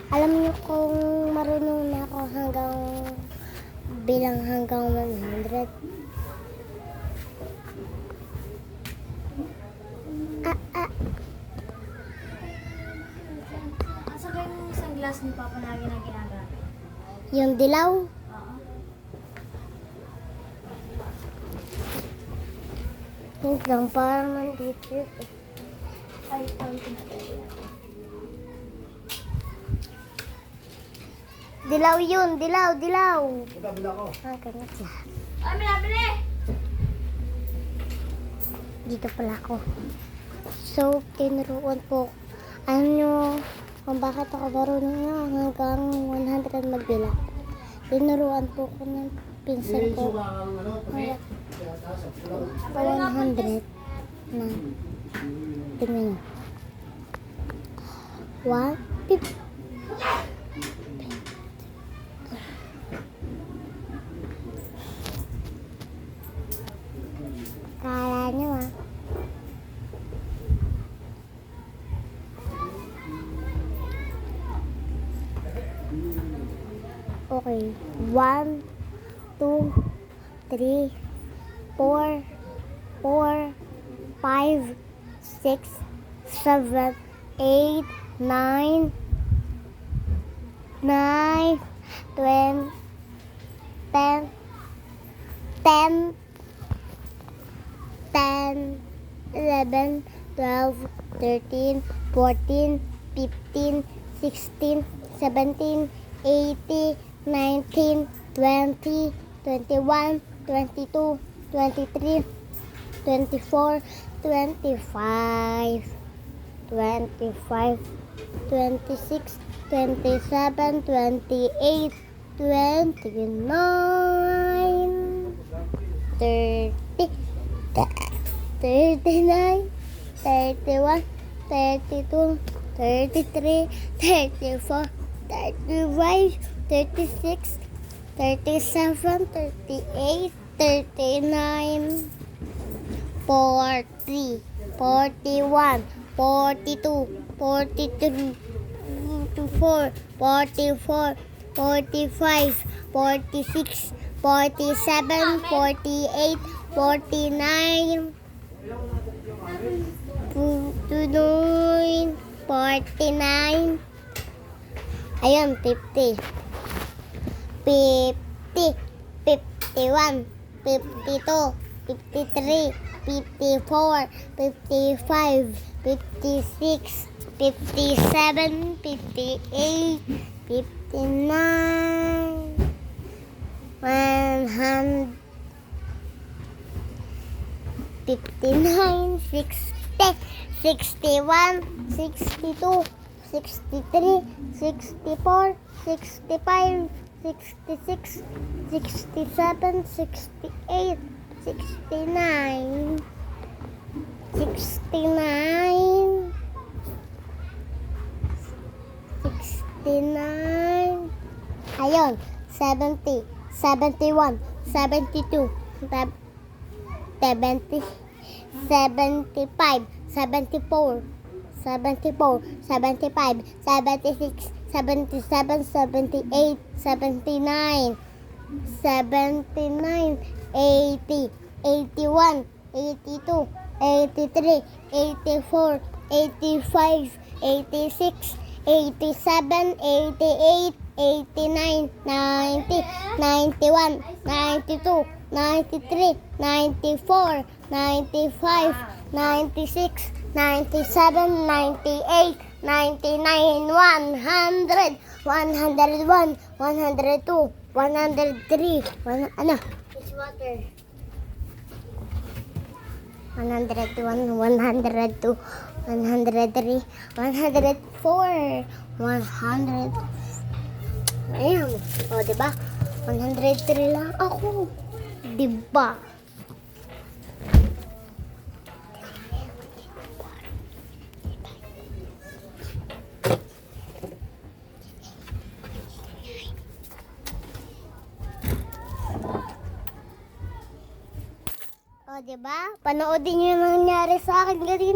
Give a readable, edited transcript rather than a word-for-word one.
alam niyo kung marunong na ako bilang hanggang 100. Asa ba yung isang glass ni Papa na ginagamit? Yung dilaw. Oo. Yung lang parang nandito. Ay. Dilaw yun, dilaw. Kabila ko. Ganyan siya. Ay, malabili! Dito pala ako. So, tinuruan po. Ano nyo, kung bakit ako marunong na hanggang 100 magbilang. Tinuruan po ko ng pinsan ko. Kaya 100 na. Tingnan nyo. 150. Kala nyo ah. Okay. 1, 2, 3, 4, 5, 6, 7, 8, 9, 10, 11, 12, 13, 14, 15, 16, 17, 18, 19, 20, 21, 22, 23, 24, 25, 26, 27, 28, 29, 30, 39, 31, 32, 33, 34, 35, 36, 37, 38, 39, 40, 41, 42, 43, 44, 44, 45, 46, 47, 48, 49, 49, ayun, 50, 51, 52, 53, 54, 55, 56, 57, 58, 59, 100, 59, 60, 61, 62, 63, 64, 65, 66, 67, 68, 69, 69, 69, ayun, 70, 71, 72, 70, 75, 74, 74, 75, 76, 77, 78, 79, 79, 80, 81, 82, 83, 84, 85, 86, 87, 88, 89, 90, 91, 92, 93, 94, 95, 96, 97, 98, 99, 100, 101, 102, 103, ano? It's water. 101, 102, 103, 104, 100. Ayan. O, diba? 103 lang ako. Diba? O, diba? Panoodin nyo yung nangyari sa akin kanina.